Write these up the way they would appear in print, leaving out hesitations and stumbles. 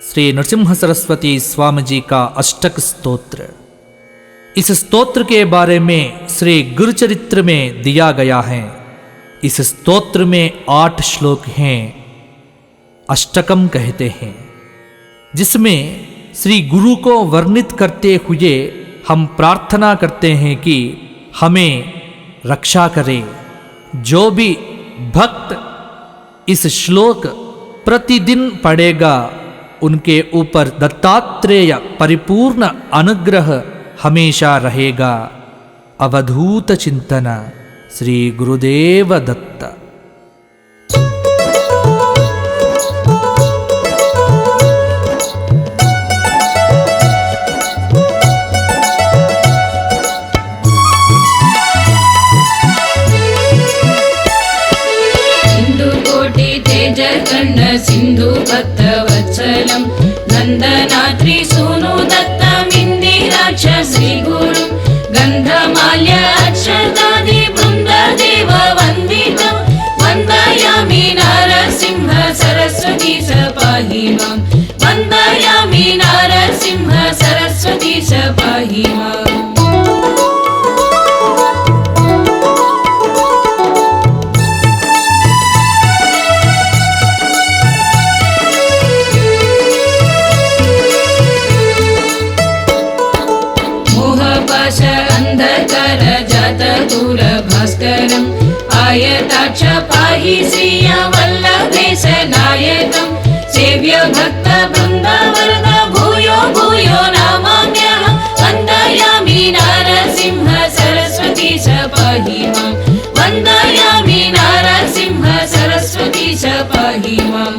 श्री नरसिम्हा सरस्वती स्वामी जी का अष्टक स्तोत्र। इस स्तोत्र के बारे में श्री गुरुचरित्र में दिया गया है। इस स्तोत्र में 8 श्लोक हैं, अष्टकम कहते हैं, जिसमें श्री गुरु को वर्णित करते हुए हम प्रार्थना करते हैं कि हमें रक्षा करे। जो भी भक्त इस श्लोक प्रतिदिन पढ़ेगा उनके ऊपर दत्तात्रेय परिपूर्ण अनुग्रह हमेशा रहेगा। अवधूत चिंतन श्री गुरुदेव दत्त। सिंधु भक्तवत्सलं नंदनाद्रि सूनु दत्तमिन्दिराक्ष श्री गुरु गंधमाल्य अक्षतादि वृंददेव वंदितं वंदयामि नरसिंह सरस्वती स पाहि मां वंदयामि नरसिंह सरस्वती स पाहि मां। अंधकार जात दूर भास्करं आयताक्ष पाहि श्रिय वल्लभेश नायकं सेव्य भक्त वृंद वरद भूयो भूयो नमाम्यहं वंदयामि नरसिंह सरस्वती स पाहि मां वंदयामि नरसिंह सरस्वती स पाहि मां।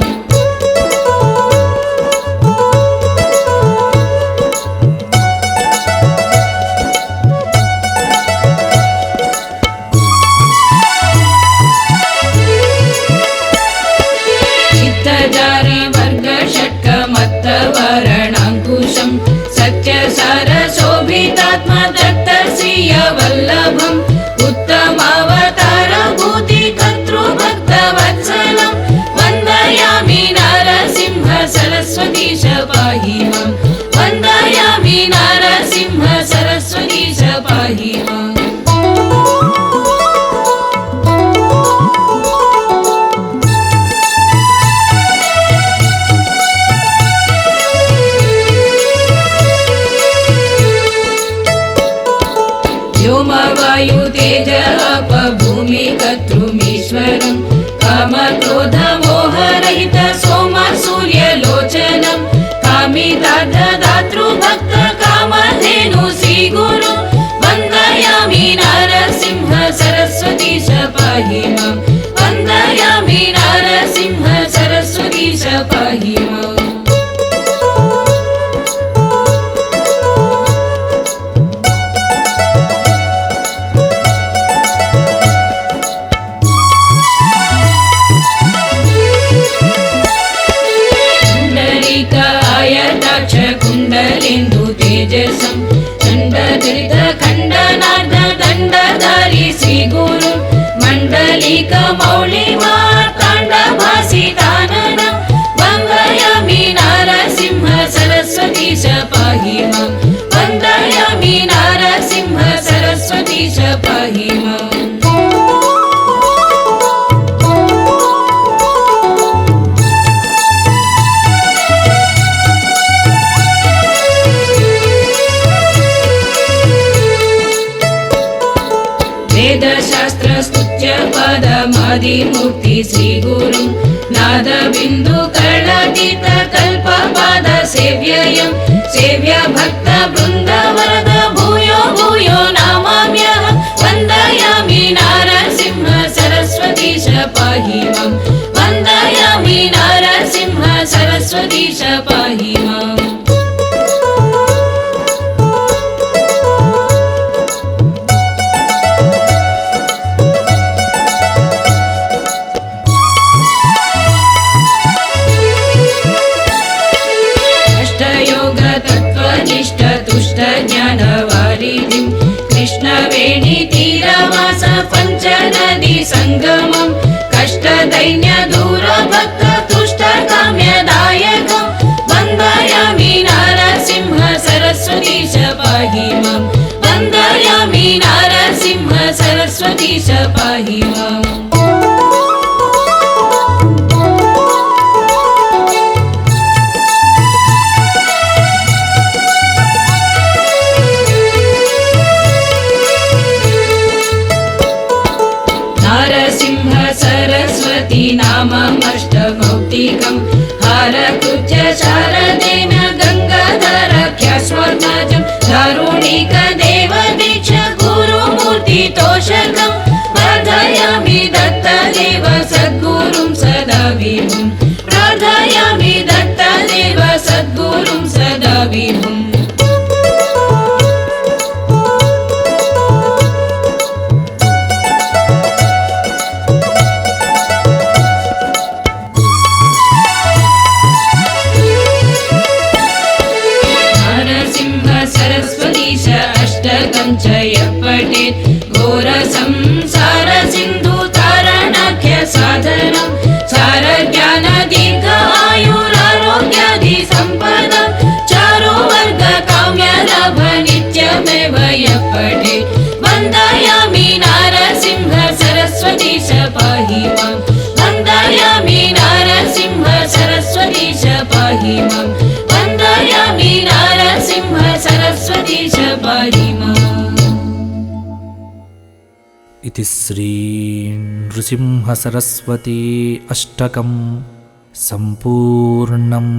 वर्णांकुशं सत्यसार शोभितात्म दत्त श्रिय वल्लभम् उत्तमावतार भूति कर्तृ भक्त वत्सलं वंदयामि नरसिंह सरस्वती स पाहि मां वंदयामि नरसिंह सरस्वती स पाहि मां। व्योम वायु तेज आप भूमि कर्तृमीश्वरं काम क्रोध मोह रहित सोम सूर्य लोचनं कामितार्थ दातृ भक्त कामधेनु श्री गुरु वंदयामि नरसिंह सरस्वती स पाहि मां वंदयामि नरसिंह सरस्वती स पाहि मां। कुंडलेन्दु तेजसं चंडधृत खंडनार्ध दंडधारी श्री गुरु मंडलिक मौलि मार्तांडभासिताननं वंदयामि नरसिंह सरस्वती स पाहि मां वंदयामि नरसिंह सरस्वती स पाहि मां। वेद शास्त्र स्तुत्य पदमादिमूर्ति श्री गुरु नाद बिंदु कर्णातीत कल्पपाद सेव्ययं सेव्य भक्त वृंद वरद भूयो भूयो नमाम्यहं वंदयामि नरसिंह सरस्वती स पाहि मां वंदयामि नरसिंह सरस्वती स पाहि मां। तुष्ट ज्ञानवारिधिं कृष्णवेणी तीरवास पंच नदी संगमं कष्ट दैन्य दूर भक्त तुष्ट काम्यदायकं वंद पाहि मां वन्दयामि नारसिंह सरस्वतीश पाहि माम् नारसिंह सरस्वती नाममष्टमौक्तिकम् हारकृत्य शारदेन गङ्गाधरख्यास्वर्णजं दारुणिकदेवदीक्ष गुरुमूर्तितोषकं प्रार्थयामि दत्तदेव सद्गुरुं सदा विभुं प्रार्थयामि दत्तदेव सद्गुरुं सदा विभुम् अष्टकं च यः पठेत् घोरसंसारसिन्धुतारणाख्य साधनं सारज्ञानदीर्घ आयुरारोग्यादिसम्पदा चारुवर्गकाम्यलाभ नित्यमेव यः पठेत् वन्दयामि नारसिंह सरस्वतीश पाहि मां वन्दयामि नारसिंह सरस्वतीश पाहि मां वन्दयामि नारसिंह सरस्वतीश पाहि माम् इति श्री नृसिंह सरस्वती अष्टकं सम्पूर्णम्।